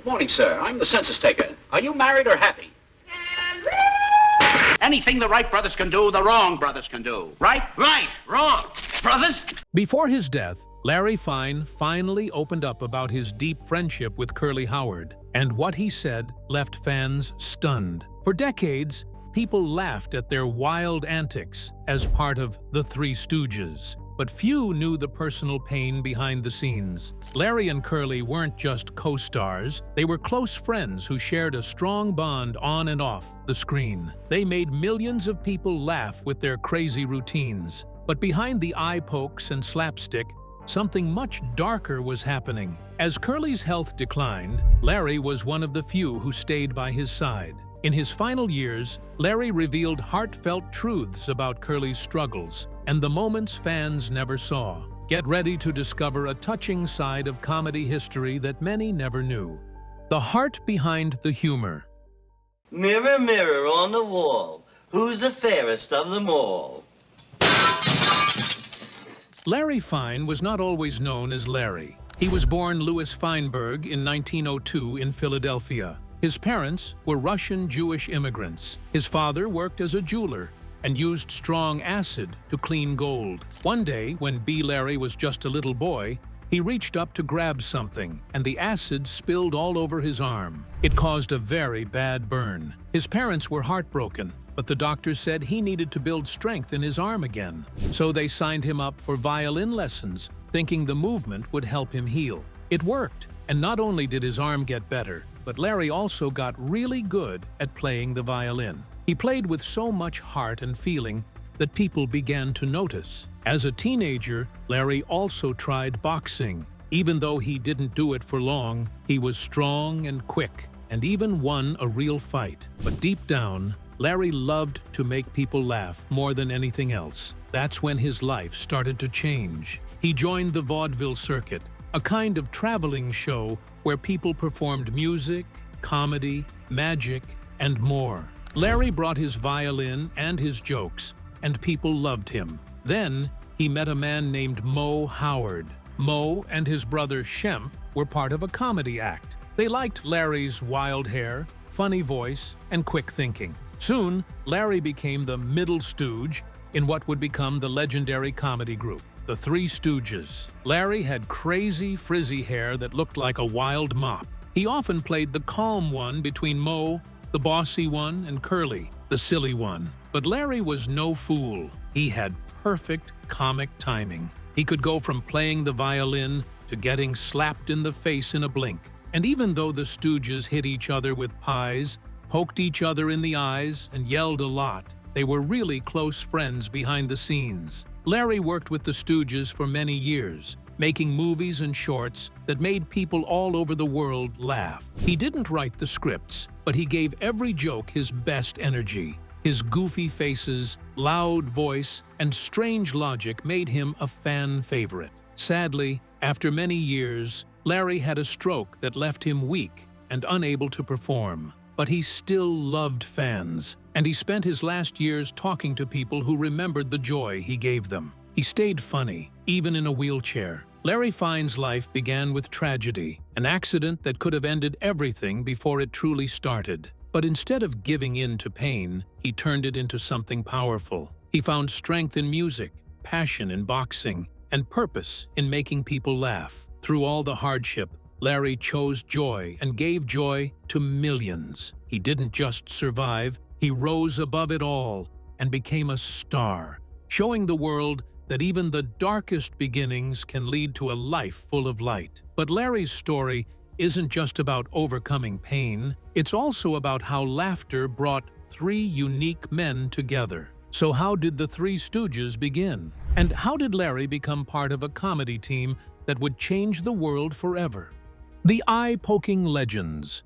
Good morning, sir. I'm the census taker. Are you married or happy? Anything the right brothers can do, the wrong brothers can do. Right? Right. Wrong. Brothers? Before his death, Larry Fine finally opened up about his deep friendship with Curly Howard, and what he said left fans stunned. For decades, people laughed at their wild antics as part of the Three Stooges, but few knew the personal pain behind the scenes. Larry and Curly weren't just co-stars, they were close friends who shared a strong bond on and off the screen. They made millions of people laugh with their crazy routines. But behind the eye pokes and slapstick, something much darker was happening. As Curly's health declined, Larry was one of the few who stayed by his side. In his final years, Larry revealed heartfelt truths about Curly's struggles and the moments fans never saw. Get ready to discover a touching side of comedy history that many never knew. The heart behind the humor. Mirror, mirror on the wall, who's the fairest of them all? Larry Fine was not always known as Larry. He was born Louis Feinberg in 1902 in Philadelphia. His parents were Russian Jewish immigrants. His father worked as a jeweler and used strong acid to clean gold. One day, when B. Larry was just a little boy, he reached up to grab something, and the acid spilled all over his arm. It caused a very bad burn. His parents were heartbroken, but the doctors said he needed to build strength in his arm again. So they signed him up for violin lessons, thinking the movement would help him heal. It worked, and not only did his arm get better, but Larry also got really good at playing the violin. He played with so much heart and feeling that people began to notice. As a teenager, Larry also tried boxing. Even though he didn't do it for long, he was strong and quick, and even won a real fight. But deep down, Larry loved to make people laugh more than anything else. That's when his life started to change. He joined the vaudeville circuit, a kind of traveling show where people performed music, comedy, magic, and more. Larry brought his violin and his jokes, and people loved him. Then, he met a man named Moe Howard. Moe and his brother Shemp were part of a comedy act. They liked Larry's wild hair, funny voice, and quick thinking. Soon, Larry became the middle stooge in what would become the legendary comedy group, the Three Stooges. Larry had crazy, frizzy hair that looked like a wild mop. He often played the calm one between Moe, the bossy one, and Curly, the silly one. But Larry was no fool. He had perfect comic timing. He could go from playing the violin to getting slapped in the face in a blink. And even though the Stooges hit each other with pies, poked each other in the eyes, and yelled a lot, they were really close friends behind the scenes. Larry worked with the Stooges for many years, making movies and shorts that made people all over the world laugh. He didn't write the scripts, but he gave every joke his best energy. His goofy faces, loud voice, and strange logic made him a fan favorite. Sadly, after many years, Larry had a stroke that left him weak and unable to perform. But he still loved fans, and he spent his last years talking to people who remembered the joy he gave them. He stayed funny, even in a wheelchair. Larry Fine's life began with tragedy, an accident that could have ended everything before it truly started. But instead of giving in to pain, he turned it into something powerful. He found strength in music, passion in boxing, and purpose in making people laugh. Through all the hardship, Larry chose joy and gave joy to millions. He didn't just survive, he rose above it all and became a star, showing the world that even the darkest beginnings can lead to a life full of light. But Larry's story isn't just about overcoming pain, it's also about how laughter brought three unique men together. So how did the Three Stooges begin? And how did Larry become part of a comedy team that would change the world forever? The eye-poking legends.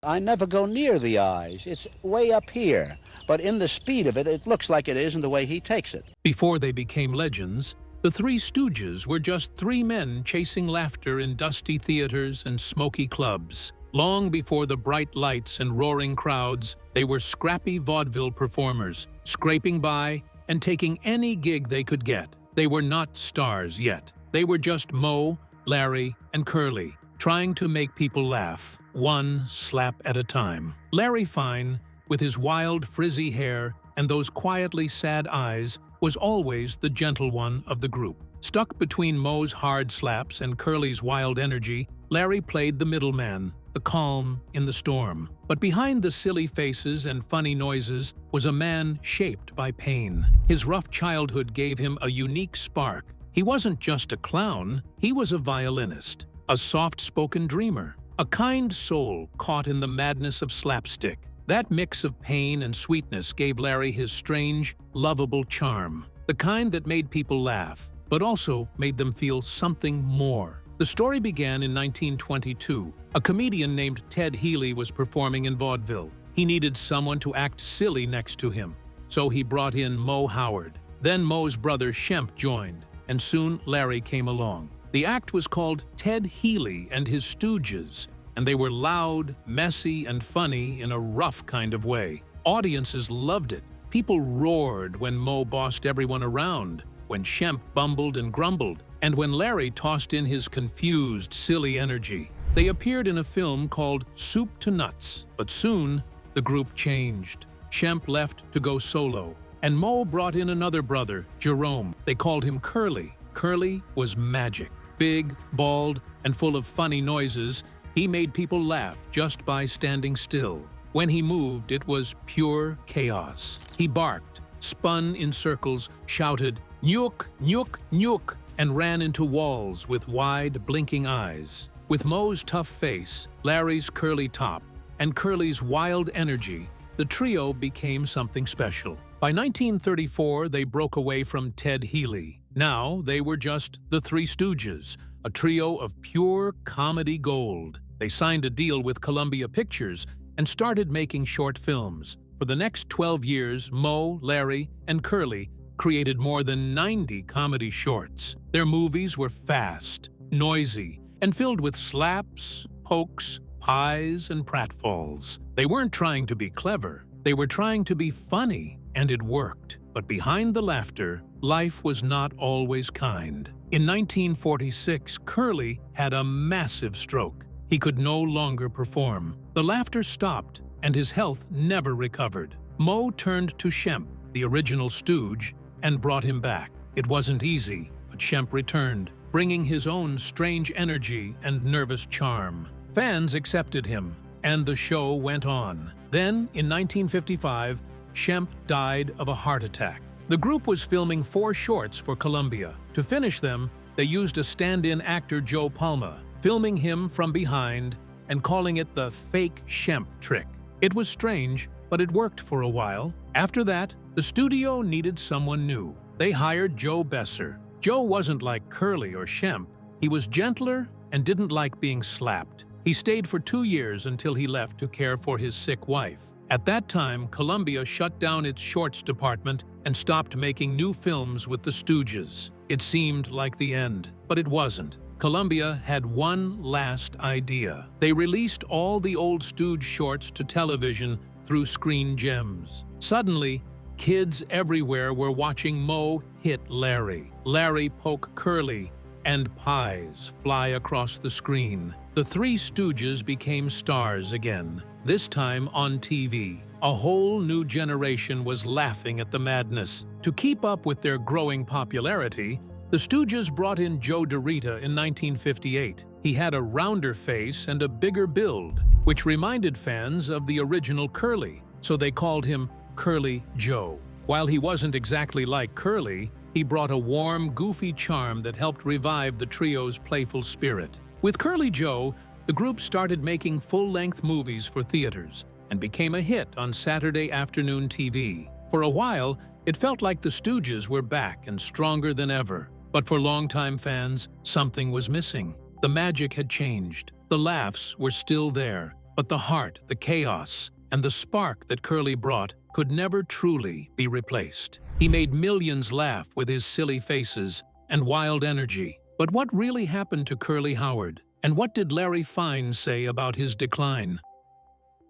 I never go near the eyes. It's way up here. But in the speed of it, it looks like it is in the way he takes it. Before they became legends, the Three Stooges were just three men chasing laughter in dusty theaters and smoky clubs. Long before the bright lights and roaring crowds, they were scrappy vaudeville performers, scraping by and taking any gig they could get. They were not stars yet. They were just Moe, Larry, and Curly, trying to make people laugh, one slap at a time. Larry Fine, with his wild, frizzy hair and those quietly sad eyes, was always the gentle one of the group. Stuck between Moe's hard slaps and Curly's wild energy, Larry played the middleman, the calm in the storm. But behind the silly faces and funny noises was a man shaped by pain. His rough childhood gave him a unique spark. He wasn't just a clown, he was a violinist, a soft-spoken dreamer, a kind soul caught in the madness of slapstick. That mix of pain and sweetness gave Larry his strange, lovable charm, the kind that made people laugh, but also made them feel something more. The story began in 1922. A comedian named Ted Healy was performing in vaudeville. He needed someone to act silly next to him, so he brought in Moe Howard. Then Moe's brother Shemp joined, and soon Larry came along. The act was called Ted Healy and His Stooges, and they were loud, messy, and funny in a rough kind of way. Audiences loved it. People roared when Moe bossed everyone around, when Shemp bumbled and grumbled, and when Larry tossed in his confused, silly energy. They appeared in a film called Soup to Nuts, but soon the group changed. Shemp left to go solo, and Moe brought in another brother, Jerome. They called him Curly. Curly was magic. Big, bald, and full of funny noises, he made people laugh just by standing still. When he moved, it was pure chaos. He barked, spun in circles, shouted, "Nyuk, nyuk, nyuk," and ran into walls with wide, blinking eyes. With Moe's tough face, Larry's curly top, and Curly's wild energy, the trio became something special. By 1934, they broke away from Ted Healy. Now they were just the Three Stooges, a trio of pure comedy gold. They signed a deal with Columbia Pictures and started making short films. For the next 12 years, Moe, Larry, and Curly created more than 90 comedy shorts. Their movies were fast, noisy, and filled with slaps, pokes, pies, and pratfalls. They weren't trying to be clever. They were trying to be funny, and it worked. But behind the laughter, life was not always kind. In 1946, Curly had a massive stroke. He could no longer perform. The laughter stopped, and his health never recovered. Moe turned to Shemp, the original Stooge, and brought him back. It wasn't easy, but Shemp returned, bringing his own strange energy and nervous charm. Fans accepted him, and the show went on. Then, in 1955, Shemp died of a heart attack. The group was filming 4 shorts for Columbia. To finish them, they used a stand-in actor, Joe Palma, filming him from behind and calling it the fake Shemp trick. It was strange, but it worked for a while. After that, the studio needed someone new. They hired Joe Besser. Joe wasn't like Curly or Shemp. He was gentler and didn't like being slapped. He stayed for 2 years until he left to care for his sick wife. At that time, Columbia shut down its shorts department and stopped making new films with the Stooges. It seemed like the end, but it wasn't. Columbia had one last idea. They released all the old Stooge shorts to television through Screen Gems. Suddenly, kids everywhere were watching Moe hit Larry, Larry poke Curly, and pies fly across the screen. The Three Stooges became stars again, this time on TV. A whole new generation was laughing at the madness. To keep up with their growing popularity, the Stooges brought in Joe DeRita in 1958. He had a rounder face and a bigger build, which reminded fans of the original Curly, so they called him Curly Joe. While he wasn't exactly like Curly, he brought a warm, goofy charm that helped revive the trio's playful spirit. With Curly Joe, the group started making full-length movies for theaters and became a hit on Saturday afternoon TV. For a while, it felt like the Stooges were back and stronger than ever. But for longtime fans, something was missing. The magic had changed. The laughs were still there, but the heart, the chaos, and the spark that Curly brought could never truly be replaced. He made millions laugh with his silly faces and wild energy. But what really happened to Curly Howard? And what did Larry Fine say about his decline?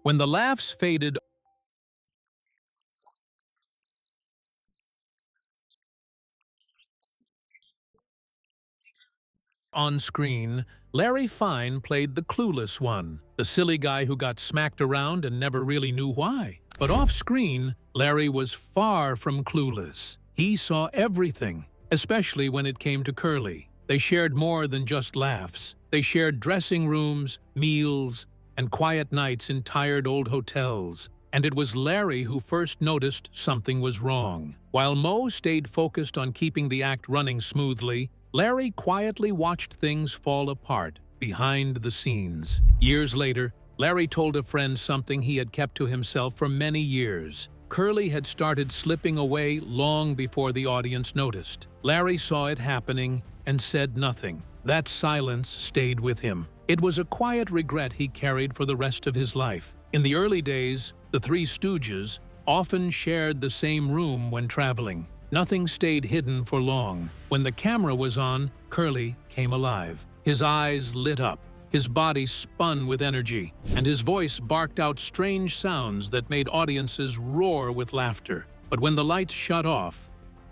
When the laughs faded, On screen, Larry Fine played the clueless one, the silly guy who got smacked around and never really knew why. But off-screen, Larry was far from clueless. He saw everything, especially when it came to Curly. They shared more than just laughs. They shared dressing rooms, meals, and quiet nights in tired old hotels. And it was Larry who first noticed something was wrong. While Moe stayed focused on keeping the act running smoothly, Larry quietly watched things fall apart behind the scenes. Years later, Larry told a friend something he had kept to himself for many years. Curly had started slipping away long before the audience noticed. Larry saw it happening and said nothing. That silence stayed with him. It was a quiet regret he carried for the rest of his life. In the early days, the Three Stooges often shared the same room when traveling. Nothing stayed hidden for long. When the camera was on, Curly came alive. His eyes lit up, his body spun with energy, and his voice barked out strange sounds that made audiences roar with laughter. But when the lights shut off,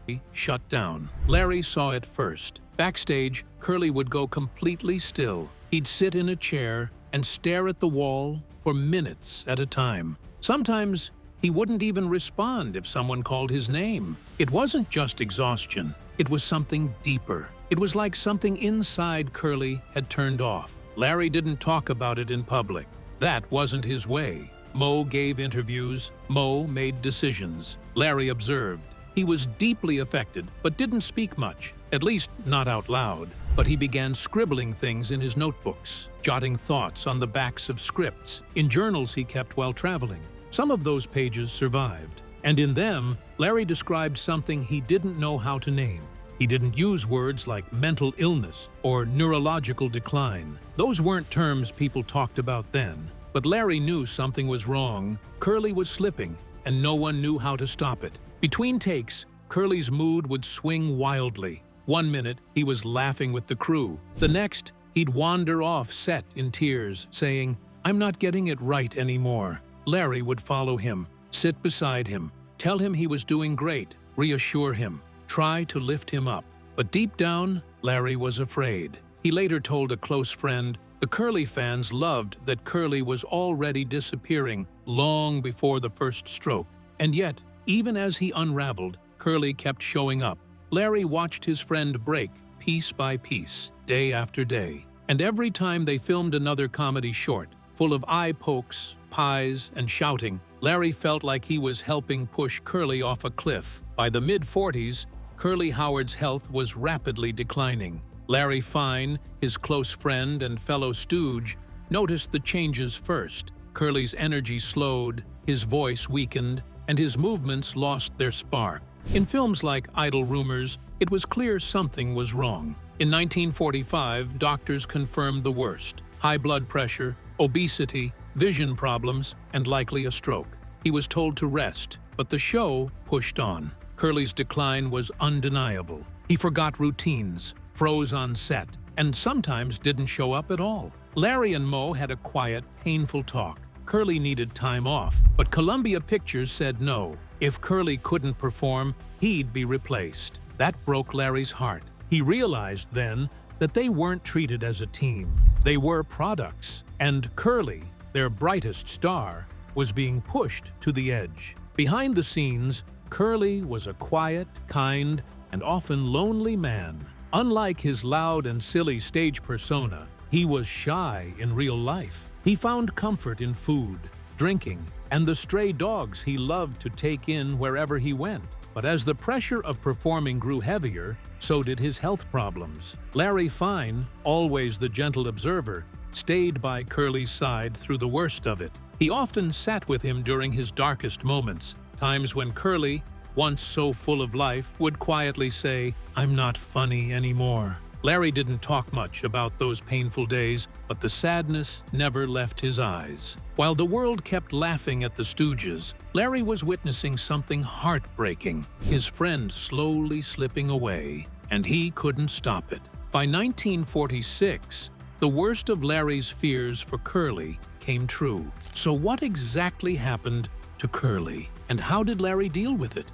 he shut down. Larry saw it first. Backstage, Curly would go completely still. He'd sit in a chair and stare at the wall for minutes at a time. Sometimes he wouldn't even respond if someone called his name. It wasn't just exhaustion. It was something deeper. It was like something inside Curly had turned off. Larry didn't talk about it in public. That wasn't his way. Moe gave interviews. Moe made decisions. Larry observed. He was deeply affected, but didn't speak much, at least not out loud. But he began scribbling things in his notebooks, jotting thoughts on the backs of scripts, in journals he kept while traveling. Some of those pages survived, and in them, Larry described something he didn't know how to name. He didn't use words like mental illness or neurological decline. Those weren't terms people talked about then. But Larry knew something was wrong. Curly was slipping, and no one knew how to stop it. Between takes, Curly's mood would swing wildly. One minute, he was laughing with the crew. The next, he'd wander off set in tears, saying, "I'm not getting it right anymore." Larry would follow him, sit beside him, tell him he was doing great, reassure him, try to lift him up. But deep down, Larry was afraid. He later told a close friend, the Curly fans loved that Curly was already disappearing long before the first stroke. And yet, even as he unraveled, Curly kept showing up. Larry watched his friend break, piece by piece, day after day. And every time they filmed another comedy short, full of eye pokes, pies, and shouting, Larry felt like he was helping push Curly off a cliff. By the mid-40s, Curly Howard's health was rapidly declining. Larry Fine, his close friend and fellow stooge, noticed the changes first. Curly's energy slowed, his voice weakened, and his movements lost their spark. In films like Idle Rumors, it was clear something was wrong. In 1945, doctors confirmed the worst: high blood pressure, obesity, vision problems, and likely a stroke. He was told to rest, but the show pushed on. Curly's decline was undeniable. He forgot routines, froze on set, and sometimes didn't show up at all. Larry and Moe had a quiet, painful talk. Curly needed time off, but Columbia Pictures said no. If Curly couldn't perform, he'd be replaced. That broke Larry's heart. He realized then that they weren't treated as a team. They were products, and Curly, their brightest star, was being pushed to the edge. Behind the scenes, Curly was a quiet, kind, and often lonely man. Unlike his loud and silly stage persona, he was shy in real life. He found comfort in food, drinking, and the stray dogs he loved to take in wherever he went. But as the pressure of performing grew heavier, so did his health problems. Larry Fine, always the gentle observer, stayed by Curly's side through the worst of it. He often sat with him during his darkest moments, times when Curly, once so full of life, would quietly say, "I'm not funny anymore." Larry didn't talk much about those painful days, but the sadness never left his eyes. While the world kept laughing at the Stooges, Larry was witnessing something heartbreaking: his friend slowly slipping away, and he couldn't stop it. By 1946, the worst of Larry's fears for Curly came true. So what exactly happened to Curly, and how did Larry deal with it?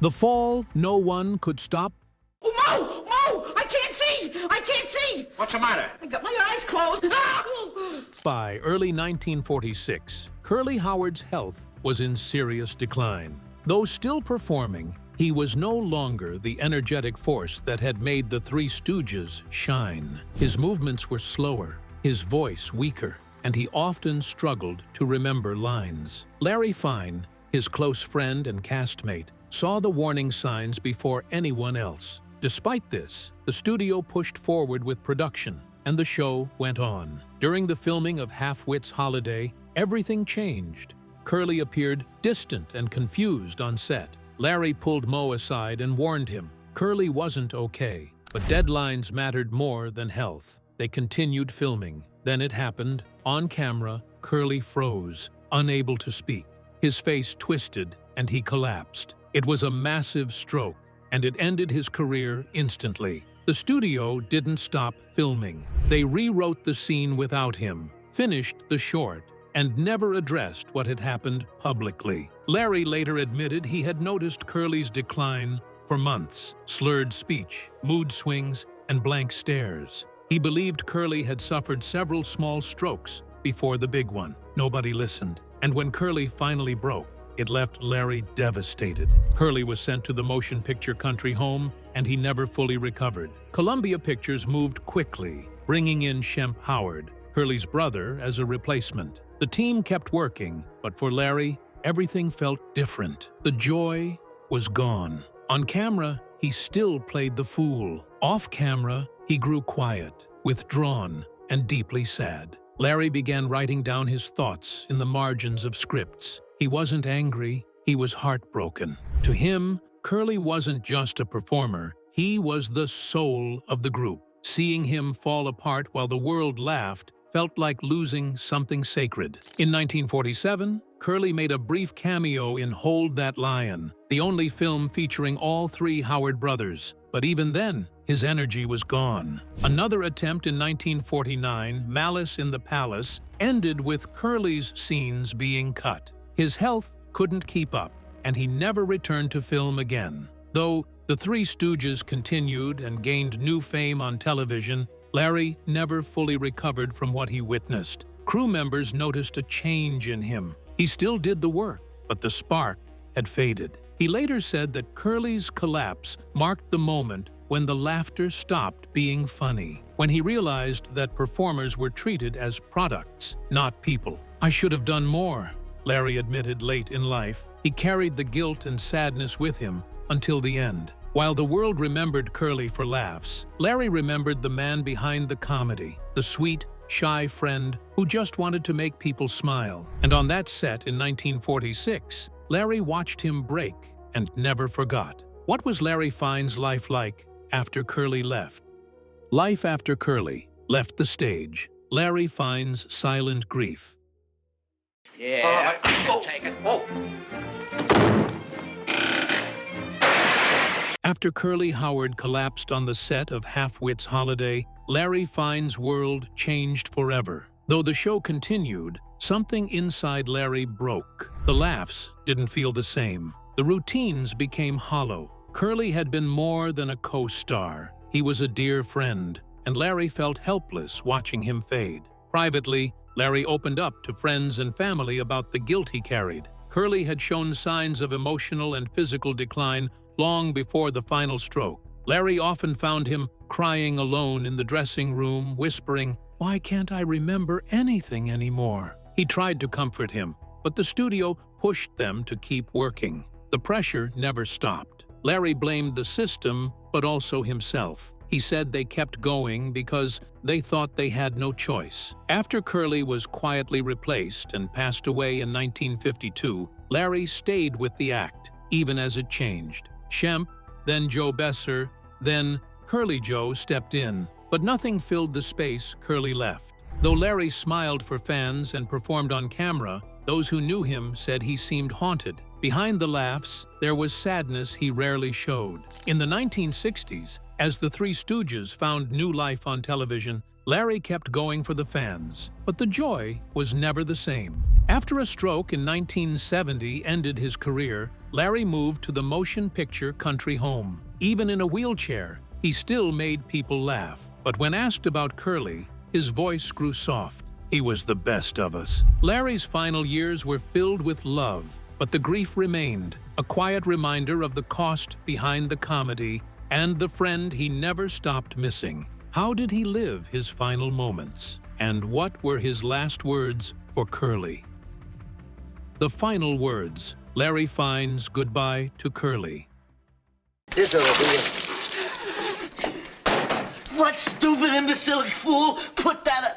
The fall no one could stop. Oh, Mo! Mo! I can't see see! I can't see! What's the matter? I got my eyes closed. By early 1946, Curly Howard's health was in serious decline. Though still performing, he was no longer the energetic force that had made the Three Stooges shine. His movements were slower, his voice weaker, and he often struggled to remember lines. Larry Fine, his close friend and castmate, saw the warning signs before anyone else. Despite this, the studio pushed forward with production, and the show went on. During the filming of Half-Wit's Holiday, everything changed. Curly appeared distant and confused on set. Larry pulled Moe aside and warned him. Curly wasn't okay, but deadlines mattered more than health. They continued filming. Then it happened. On camera, Curly froze, unable to speak. His face twisted, and he collapsed. It was a massive stroke, and it ended his career instantly. The studio didn't stop filming. They rewrote the scene without him, finished the short, and never addressed what had happened publicly. Larry later admitted he had noticed Curly's decline for months: slurred speech, mood swings, and blank stares. He believed Curly had suffered several small strokes before the big one. Nobody listened, and when Curly finally broke, it left Larry devastated. Curly was sent to the motion picture country home, and he never fully recovered. Columbia Pictures moved quickly, bringing in Shemp Howard, Curly's brother, as a replacement. The team kept working, but for Larry, everything felt different. The joy was gone. On camera, he still played the fool. Off camera, he grew quiet, withdrawn, and deeply sad. Larry began writing down his thoughts in the margins of scripts. He wasn't angry, he was heartbroken. To him, Curly wasn't just a performer, he was the soul of the group. Seeing him fall apart while the world laughed felt like losing something sacred. In 1947, Curly made a brief cameo in Hold That Lion, the only film featuring all three Howard brothers. But even then, his energy was gone. Another attempt in 1949, Malice in the Palace, ended with Curly's scenes being cut. His health couldn't keep up, and he never returned to film again. Though the Three Stooges continued and gained new fame on television, Larry never fully recovered from what he witnessed. Crew members noticed a change in him. He still did the work, but the spark had faded. He later said that Curly's collapse marked the moment when the laughter stopped being funny, when he realized that performers were treated as products, not people. "I should have done more," Larry admitted late in life. He carried the guilt and sadness with him until the end. While the world remembered Curly for laughs, Larry remembered the man behind the comedy, the sweet, shy friend who just wanted to make people smile. And on that set in 1946, Larry watched him break and never forgot. What was Larry Fine's life like after Curly left? Life after Curly left the stage. Larry Fine's silent grief. Yeah, I'll take it. Oh. After Curly Howard collapsed on the set of Half-Wit's Holiday, Larry Fine's world changed forever. Though the show continued, something inside Larry broke. The laughs didn't feel the same. The routines became hollow. Curly had been more than a co-star. He was a dear friend, and Larry felt helpless watching him fade. Privately, Larry opened up to friends and family about the guilt he carried. Curly had shown signs of emotional and physical decline long before the final stroke. Larry often found him crying alone in the dressing room, whispering, "Why can't I remember anything anymore?" He tried to comfort him, but the studio pushed them to keep working. The pressure never stopped. Larry blamed the system, but also himself. He said they kept going because they thought they had no choice. After Curly was quietly replaced and passed away in 1952, Larry stayed with the act, even as it changed. Shemp, then Joe Besser, then Curly Joe stepped in, but nothing filled the space Curly left. Though Larry smiled for fans and performed on camera, those who knew him said he seemed haunted. Behind the laughs, there was sadness he rarely showed. In the 1960s, as the Three Stooges found new life on television, Larry kept going for the fans, but the joy was never the same. After a stroke in 1970 ended his career, Larry moved to the motion picture country home. Even in a wheelchair, He still made people laugh, but when asked about Curly, his voice grew soft. He was the best of us. Larry's final years were filled with love, but the grief remained, a quiet reminder of the cost behind the comedy and the friend he never stopped missing. How did he live his final moments? And what were his last words for Curly? The final words, Larry Fine's goodbye to Curly. This'll be it. What stupid imbecilic fool put that...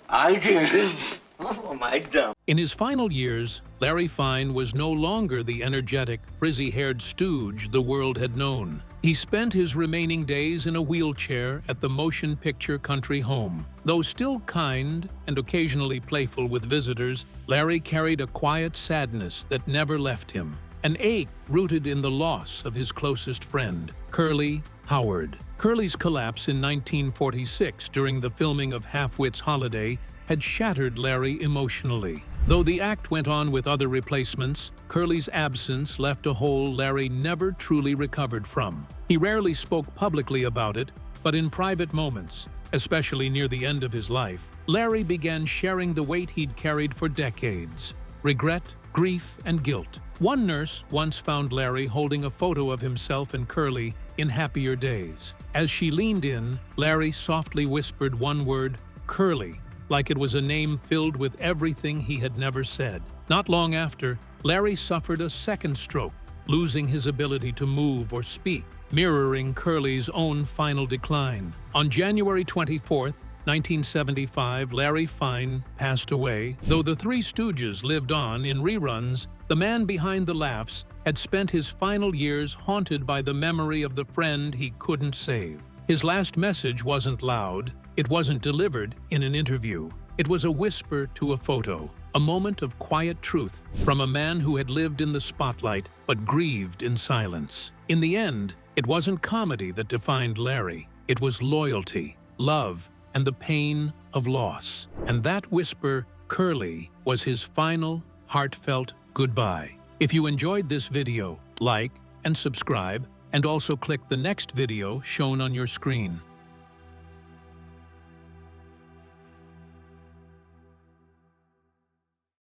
I did. Oh, my dumb. In his final years, Larry Fine was no longer the energetic, frizzy-haired stooge the world had known. He spent his remaining days in a wheelchair at the motion picture country home. Though still kind and occasionally playful with visitors, Larry carried a quiet sadness that never left him, an ache rooted in the loss of his closest friend, Curly Howard. Curly's collapse in 1946 during the filming of Half-Wit's Holiday had shattered Larry emotionally. Though the act went on with other replacements, Curly's absence left a hole Larry never truly recovered from. He rarely spoke publicly about it, but in private moments, especially near the end of his life, Larry began sharing the weight he'd carried for decades: regret, grief, and guilt. One nurse once found Larry holding a photo of himself and Curly in happier days. As she leaned in, Larry softly whispered one word, Curly, like it was a name filled with everything he had never said. Not long after, Larry suffered a second stroke, losing his ability to move or speak, mirroring Curly's own final decline. On January 24th, 1975, Larry Fine passed away. Though the Three Stooges lived on in reruns, the man behind the laughs had spent his final years haunted by the memory of the friend he couldn't save. His last message wasn't loud. It wasn't delivered in an interview. It was a whisper to a photo, a moment of quiet truth from a man who had lived in the spotlight but grieved in silence. In the end, it wasn't comedy that defined Larry. It was loyalty, love, and the pain of loss. And that whisper, Curly, was his final, heartfelt goodbye. If you enjoyed this video, like and subscribe, and also click the next video shown on your screen.